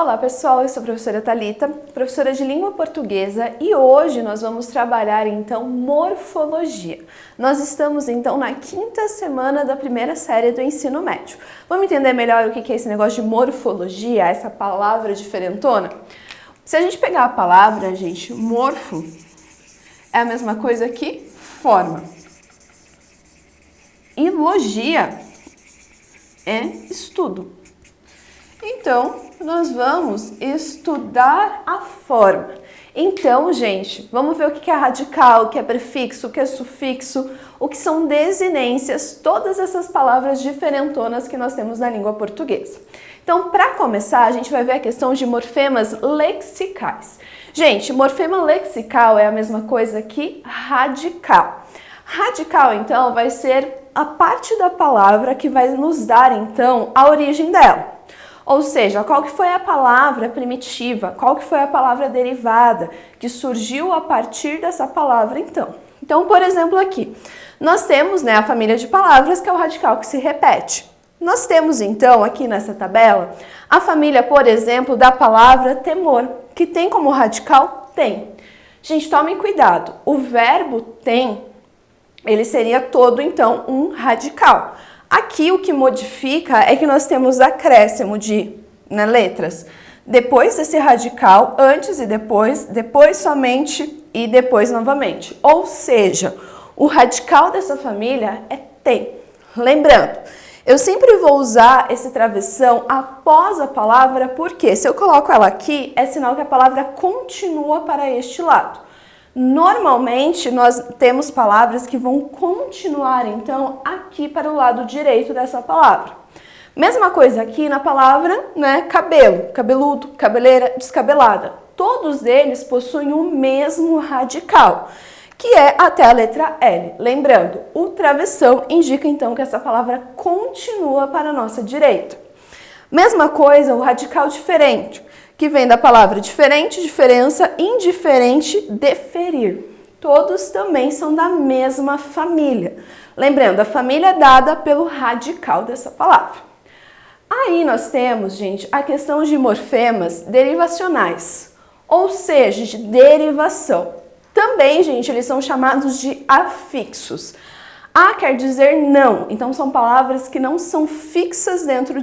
Olá pessoal, eu sou a professora Thalita, professora de língua portuguesa e hoje nós vamos trabalhar então morfologia. Nós estamos então na quinta semana da primeira série do ensino médio. Vamos entender melhor o que é esse negócio de morfologia, essa palavra diferentona? Se a gente pegar a palavra, gente, morfo é a mesma coisa que forma. E logia é estudo. Então, nós vamos estudar a forma. Então, gente, vamos ver o que é radical, o que é prefixo, o que é sufixo, o que são desinências, todas essas palavras diferentonas que nós temos na língua portuguesa. Então, para começar, a gente vai ver a questão de morfemas lexicais. Gente, morfema lexical é a mesma coisa que radical. Radical, então, vai ser a parte da palavra que vai nos dar, então, a origem dela. Ou seja, qual que foi a palavra primitiva, qual que foi a palavra derivada que surgiu a partir dessa palavra então. Então, por exemplo, aqui, nós temos a família de palavras que é o radical que se repete. Nós temos então aqui nessa tabela a família, por exemplo, da palavra temor, que tem como radical tem. Gente, tomem cuidado, o verbo tem, ele seria todo então um radical. Aqui o que modifica é que nós temos acréscimo de letras. Depois desse radical, antes e depois somente e depois novamente. Ou seja, o radical dessa família é tem. Lembrando, eu sempre vou usar esse travessão após a palavra, porque se eu coloco ela aqui, é sinal que a palavra continua para este lado. Normalmente, nós temos palavras que vão continuar, então, aqui para o lado direito dessa palavra. Mesma coisa aqui na palavra, cabelo, cabeludo, cabeleira, descabelada. Todos eles possuem o mesmo radical, que é até a letra L. Lembrando, o travessão indica, então, que essa palavra continua para a nossa direita. Mesma coisa, o radical diferente, que vem da palavra diferente, diferença, indiferente, deferir. Todos também são da mesma família. Lembrando, a família é dada pelo radical dessa palavra. Aí nós temos, gente, a questão de morfemas derivacionais, ou seja, de derivação. Também, gente, eles são chamados de afixos. A quer dizer não, então são palavras que não são fixas dentro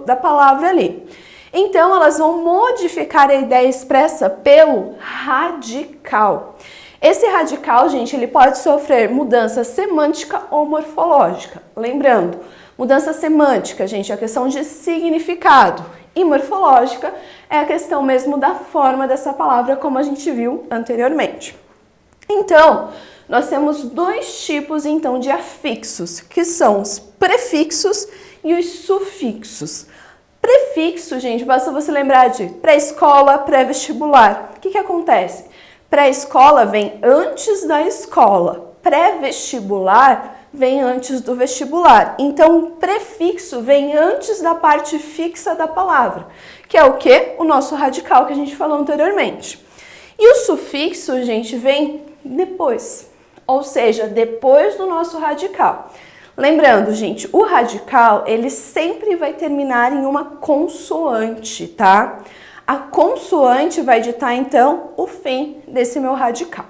da palavra ali. Então, elas vão modificar a ideia expressa pelo radical. Esse radical, gente, ele pode sofrer mudança semântica ou morfológica. Lembrando, mudança semântica, gente, é a questão de significado. E morfológica é a questão mesmo da forma dessa palavra, como a gente viu anteriormente. Então, nós temos dois tipos, então, de afixos, que são os prefixos e os sufixos. Prefixo, gente, basta você lembrar de pré-escola, pré-vestibular. O que acontece? Pré-escola vem antes da escola, pré-vestibular vem antes do vestibular. Então, o prefixo vem antes da parte fixa da palavra, que é o quê? O nosso radical que a gente falou anteriormente. E o sufixo, gente, vem depois, ou seja, depois do nosso radical. Lembrando, gente, o radical, ele sempre vai terminar em uma consoante, tá? A consoante vai ditar, então, o fim desse meu radical.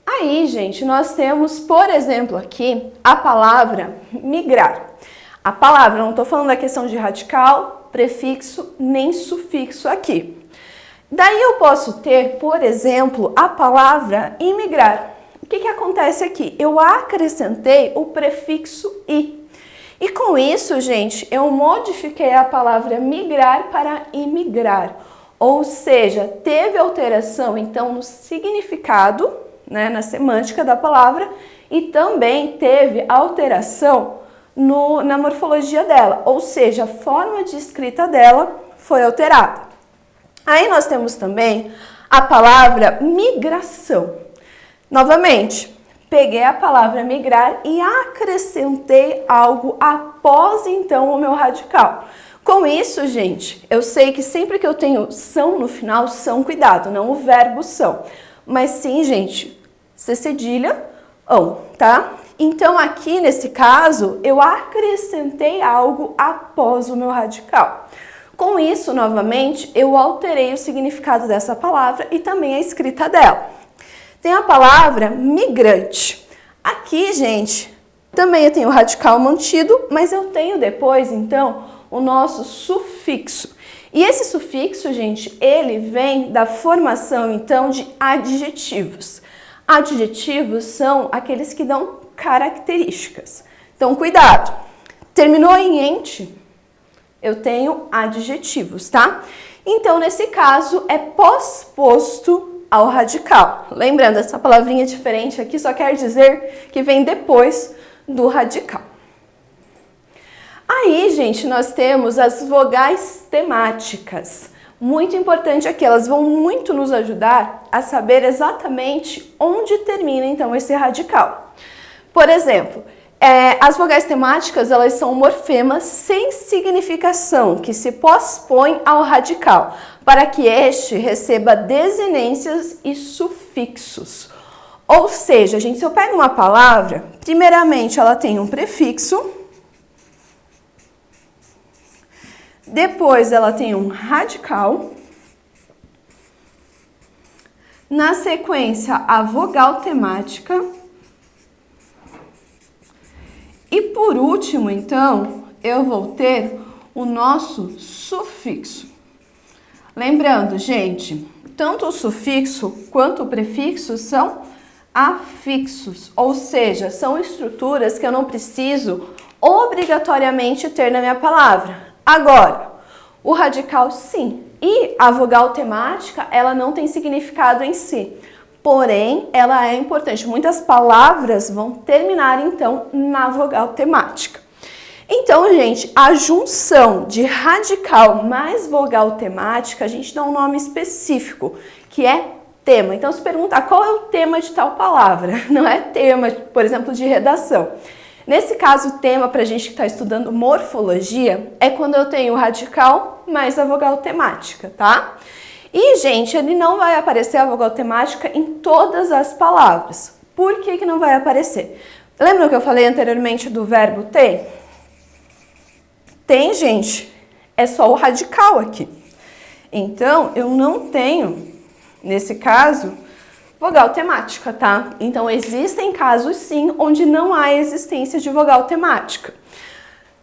Aí, gente, nós temos, por exemplo, aqui, a palavra migrar. A palavra, não estou falando da questão de radical, prefixo, nem sufixo aqui. Daí eu posso ter, por exemplo, a palavra imigrar. O que acontece aqui? Eu acrescentei o prefixo i. E com isso, gente, eu modifiquei a palavra migrar para imigrar. Ou seja, teve alteração, então, no significado, na semântica da palavra, e também teve alteração na morfologia dela. Ou seja, a forma de escrita dela foi alterada. Aí nós temos também a palavra migração. Novamente, peguei a palavra migrar e acrescentei algo após, então, o meu radical. Com isso, gente, eu sei que sempre que eu tenho são no final, são, cuidado, não o verbo são. Mas sim, gente, C cedilha, ão, tá? Então, aqui nesse caso, eu acrescentei algo após o meu radical. Com isso, novamente, eu alterei o significado dessa palavra e também a escrita dela. Tem a palavra migrante. Aqui, gente, também eu tenho o radical mantido, mas eu tenho depois, então, o nosso sufixo. E esse sufixo, gente, ele vem da formação, então, de adjetivos. Adjetivos são aqueles que dão características. Então, cuidado. Terminou em ente, eu tenho adjetivos, tá? Então, nesse caso, é pós-posto ao radical. Lembrando, essa palavrinha diferente aqui só quer dizer que vem depois do radical. Aí, gente, nós temos as vogais temáticas. Muito importante aqui, elas vão muito nos ajudar a saber exatamente onde termina, então, esse radical. Por exemplo, as vogais temáticas, elas são morfemas sem significação, que se pospõem ao radical, para que este receba desinências e sufixos. Ou seja, gente, se eu pego uma palavra, primeiramente ela tem um prefixo, depois ela tem um radical, na sequência a vogal temática, e por último, então, eu vou ter o nosso sufixo. Lembrando, gente, tanto o sufixo quanto o prefixo são afixos, ou seja, são estruturas que eu não preciso obrigatoriamente ter na minha palavra. Agora, o radical sim, e a vogal temática, ela não tem significado em si. Porém, ela é importante. Muitas palavras vão terminar, então, na vogal temática. Então, gente, a junção de radical mais vogal temática, a gente dá um nome específico, que é tema. Então, se perguntar qual é o tema de tal palavra, não é tema, por exemplo, de redação. Nesse caso, o tema, para a gente que está estudando morfologia, é quando eu tenho o radical mais a vogal temática, tá? E, gente, ele não vai aparecer a vogal temática em todas as palavras. Por que que não vai aparecer? Lembra que eu falei anteriormente do verbo ter? Tem, gente, é só o radical aqui. Então, eu não tenho, nesse caso, vogal temática, tá? Então, existem casos, sim, onde não há existência de vogal temática.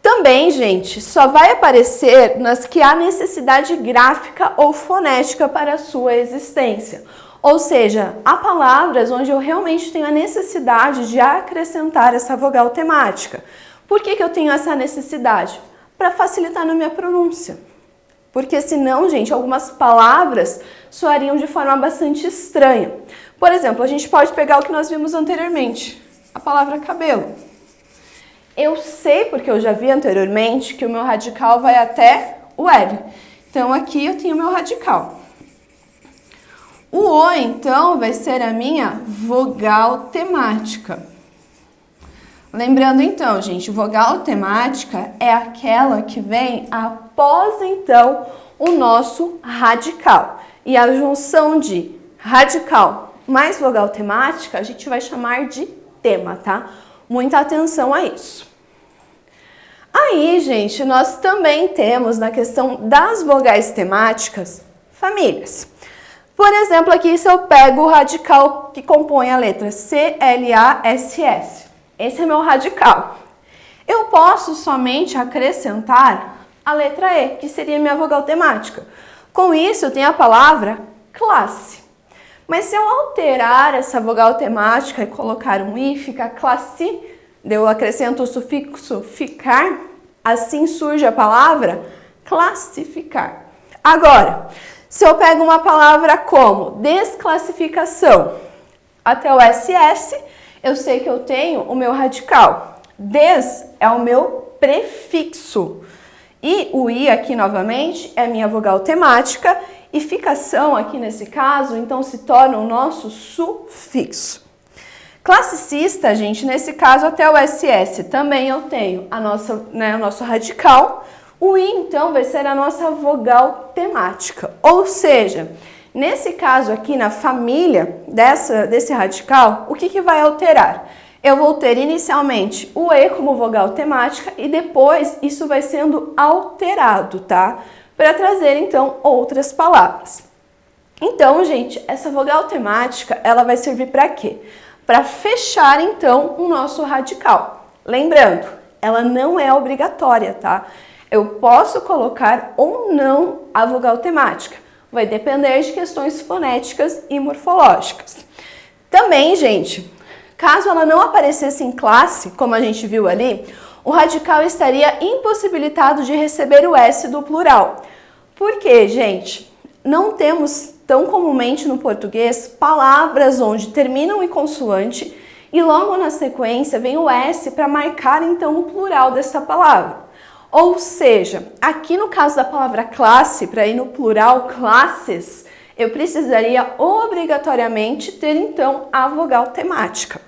Também, gente, só vai aparecer nas que há necessidade gráfica ou fonética para a sua existência. Ou seja, há palavras onde eu realmente tenho a necessidade de acrescentar essa vogal temática. Por que que eu tenho essa necessidade? Para facilitar na minha pronúncia. Porque senão, gente, algumas palavras soariam de forma bastante estranha. Por exemplo, a gente pode pegar o que nós vimos anteriormente, a palavra cabelo. Eu sei, porque eu já vi anteriormente, que o meu radical vai até o L. Então, aqui eu tenho o meu radical. O O, então, vai ser a minha vogal temática. Lembrando, então, gente, vogal temática é aquela que vem após, então, o nosso radical. E a junção de radical mais vogal temática, a gente vai chamar de tema, tá? Muita atenção a isso. Aí, gente, nós também temos na questão das vogais temáticas, famílias. Por exemplo, aqui se eu pego o radical que compõe a letra C-L-A-S-S. Esse é meu radical. Eu posso somente acrescentar a letra E, que seria minha vogal temática. Com isso, eu tenho a palavra classe. Mas se eu alterar essa vogal temática e colocar um I, fica classe, eu acrescento o sufixo ficar, assim surge a palavra classificar. Agora, se eu pego uma palavra como desclassificação até o SS, eu sei que eu tenho o meu radical. Des é o meu prefixo. E o I aqui novamente é minha vogal temática e ficação aqui nesse caso, então se torna o nosso sufixo. Classicista, gente, nesse caso até o SS também eu tenho o nosso radical. O I, então, vai ser a nossa vogal temática. Ou seja, nesse caso aqui, na família desse radical, o que vai alterar? Eu vou ter inicialmente o E como vogal temática e depois isso vai sendo alterado, tá? para trazer, então, outras palavras. Então, gente, essa vogal temática, ela vai servir para quê? Para fechar, então, o nosso radical. Lembrando, ela não é obrigatória, tá? Eu posso colocar ou não a vogal temática. Vai depender de questões fonéticas e morfológicas. Também, gente, caso ela não aparecesse em classe, como a gente viu ali, o radical estaria impossibilitado de receber o S do plural. Por quê, gente? Não temos tão comumente no português palavras onde terminam em consoante e logo na sequência vem o S para marcar então o plural dessa palavra. Ou seja, aqui no caso da palavra classe, para ir no plural classes, eu precisaria obrigatoriamente ter então a vogal temática.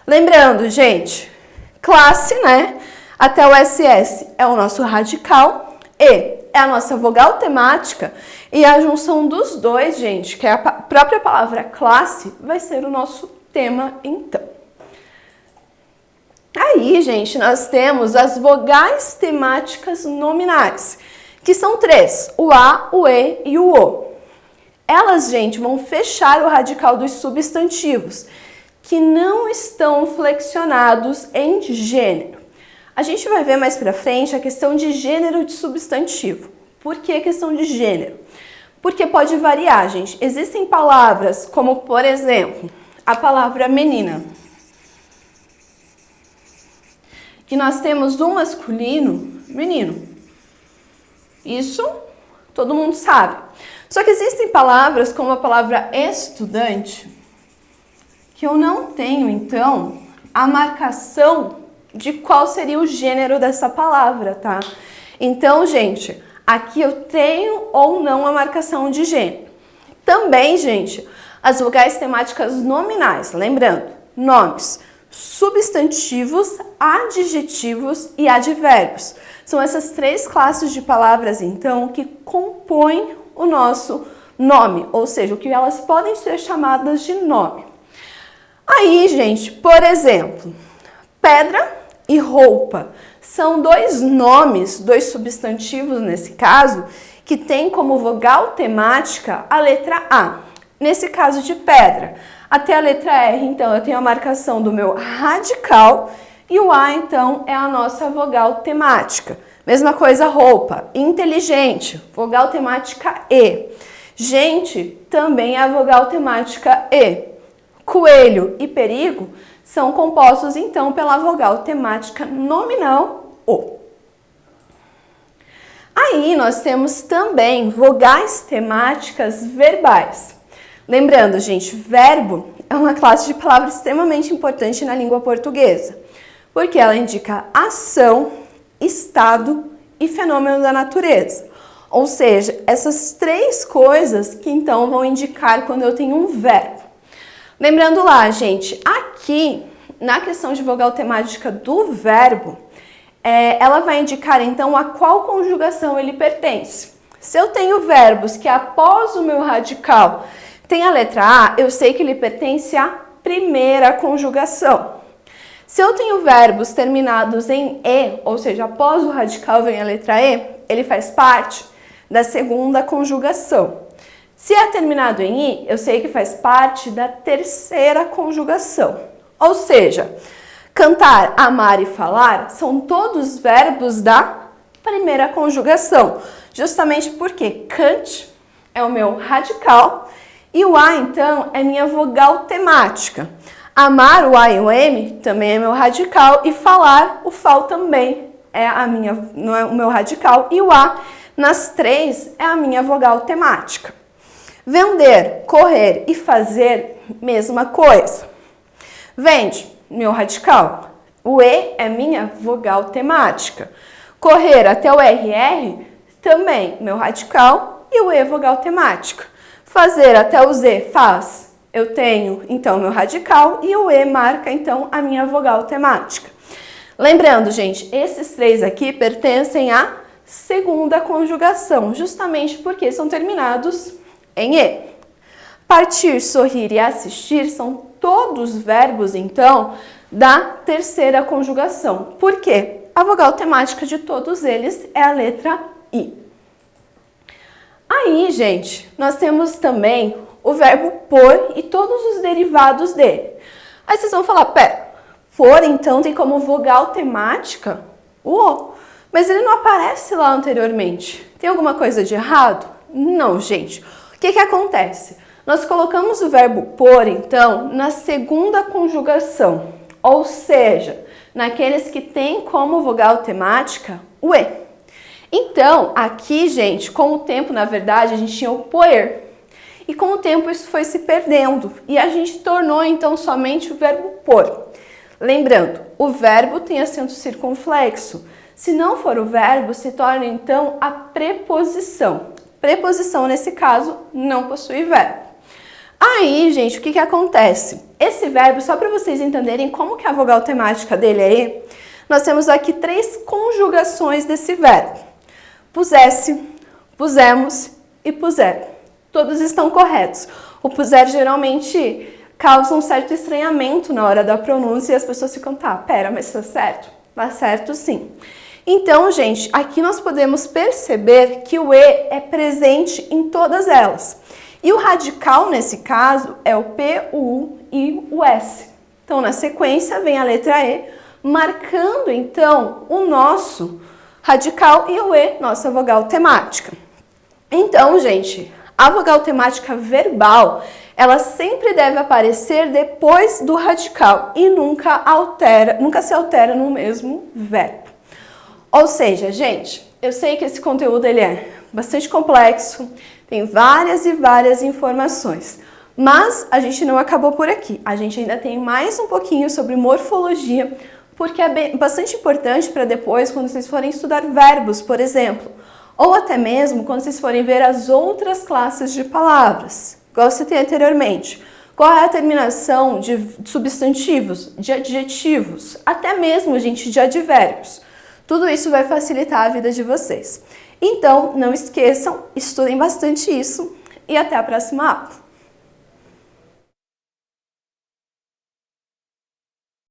Lembrando, gente, classe, né? Até o SS é o nosso radical, E é a nossa vogal temática e a junção dos dois, gente, que é a própria palavra classe, vai ser o nosso tema então. Aí, gente, nós temos as vogais temáticas nominais, que são 3, o A, o E e o O. Elas, gente, vão fechar o radical dos substantivos, que não estão flexionados em gênero. A gente vai ver mais pra frente a questão de gênero de substantivo. Por que questão de gênero? Porque pode variar, gente. Existem palavras como, por exemplo, a palavra menina, que nós temos um masculino, menino. Isso todo mundo sabe. Só que existem palavras como a palavra estudante, que eu não tenho, então, a marcação de qual seria o gênero dessa palavra, tá? Então, gente, aqui eu tenho ou não a marcação de gênero. Também, gente, as vogais temáticas nominais, lembrando, nomes, substantivos, adjetivos e advérbios. São essas 3 classes de palavras, então, que compõem o nosso nome, ou seja, o que elas podem ser chamadas de nome. Aí, gente, por exemplo, pedra e roupa são 2 nomes, 2 substantivos nesse caso, que tem como vogal temática a letra A. Nesse caso de pedra, até a letra R, então, eu tenho a marcação do meu radical e o A, então, é a nossa vogal temática. Mesma coisa, roupa. Inteligente, vogal temática E. Gente, também é a vogal temática E. Coelho e perigo são compostos, então, pela vogal temática nominal O. Aí, nós temos também vogais temáticas verbais. Lembrando, gente, verbo é uma classe de palavras extremamente importante na língua portuguesa, porque ela indica ação, estado e fenômeno da natureza. Ou seja, essas 3 coisas que, então, vão indicar quando eu tenho um verbo. Lembrando lá, gente, aqui, na questão de vogal temática do verbo, ela vai indicar, então, a qual conjugação ele pertence. Se eu tenho verbos que após o meu radical tem a letra A, eu sei que ele pertence à primeira conjugação. Se eu tenho verbos terminados em E, ou seja, após o radical vem a letra E, ele faz parte da segunda conjugação. Se é terminado em I, eu sei que faz parte da terceira conjugação. Ou seja, cantar, amar e falar são todos verbos da primeira conjugação. Justamente porque cante é o meu radical e o A, então, é minha vogal temática. Amar, o A e o M, também é meu radical. E falar, o FAL também é o meu radical. E o A, nas 3, é a minha vogal temática. Vender, correr e fazer, mesma coisa. Vende, meu radical. O E é minha vogal temática. Correr até o RR, também meu radical e o E vogal temática. Fazer até o Z, faz, eu tenho então meu radical e o E marca então a minha vogal temática. Lembrando, gente, esses 3 aqui pertencem à segunda conjugação, justamente porque são terminados em E. Partir, sorrir e assistir são todos verbos, então, da terceira conjugação. Por quê? A vogal temática de todos eles é a letra I. Aí, gente, nós temos também o verbo pôr e todos os derivados dele. Aí vocês vão falar, pera, pôr então tem como vogal temática o O, mas ele não aparece lá anteriormente. Tem alguma coisa de errado? Não, gente. O que acontece? Nós colocamos o verbo pôr, então, na segunda conjugação, ou seja, naqueles que têm como vogal temática o E. Então, aqui, gente, com o tempo, na verdade, a gente tinha o poer. E com o tempo isso foi se perdendo e a gente tornou, então, somente o verbo pôr. Lembrando, o verbo tem acento circunflexo. Se não for o verbo, se torna, então, a preposição. Preposição, nesse caso, não possui verbo. Aí, gente, o que acontece? Esse verbo, só para vocês entenderem como que a vogal temática dele é E, nós temos aqui 3 conjugações desse verbo. Pusesse, pusemos e puseram. Todos estão corretos. O puser geralmente causa um certo estranhamento na hora da pronúncia e as pessoas ficam, tá, pera, mas tá certo? Tá certo sim. Então, gente, aqui nós podemos perceber que o E é presente em todas elas. E o radical, nesse caso, é o P, o U e o S. Então, na sequência, vem a letra E, marcando, então, o nosso radical e o E, nossa vogal temática. Então, gente, a vogal temática verbal, ela sempre deve aparecer depois do radical e nunca se altera no mesmo verbo. Ou seja, gente, eu sei que esse conteúdo ele é bastante complexo, tem várias e várias informações, mas a gente não acabou por aqui. A gente ainda tem mais um pouquinho sobre morfologia, porque é bastante importante para depois, quando vocês forem estudar verbos, por exemplo, ou até mesmo quando vocês forem ver as outras classes de palavras, igual eu citei anteriormente. Qual é a terminação de substantivos, de adjetivos, até mesmo, gente, de advérbios. Tudo isso vai facilitar a vida de vocês. Então, não esqueçam, estudem bastante isso e até a próxima aula.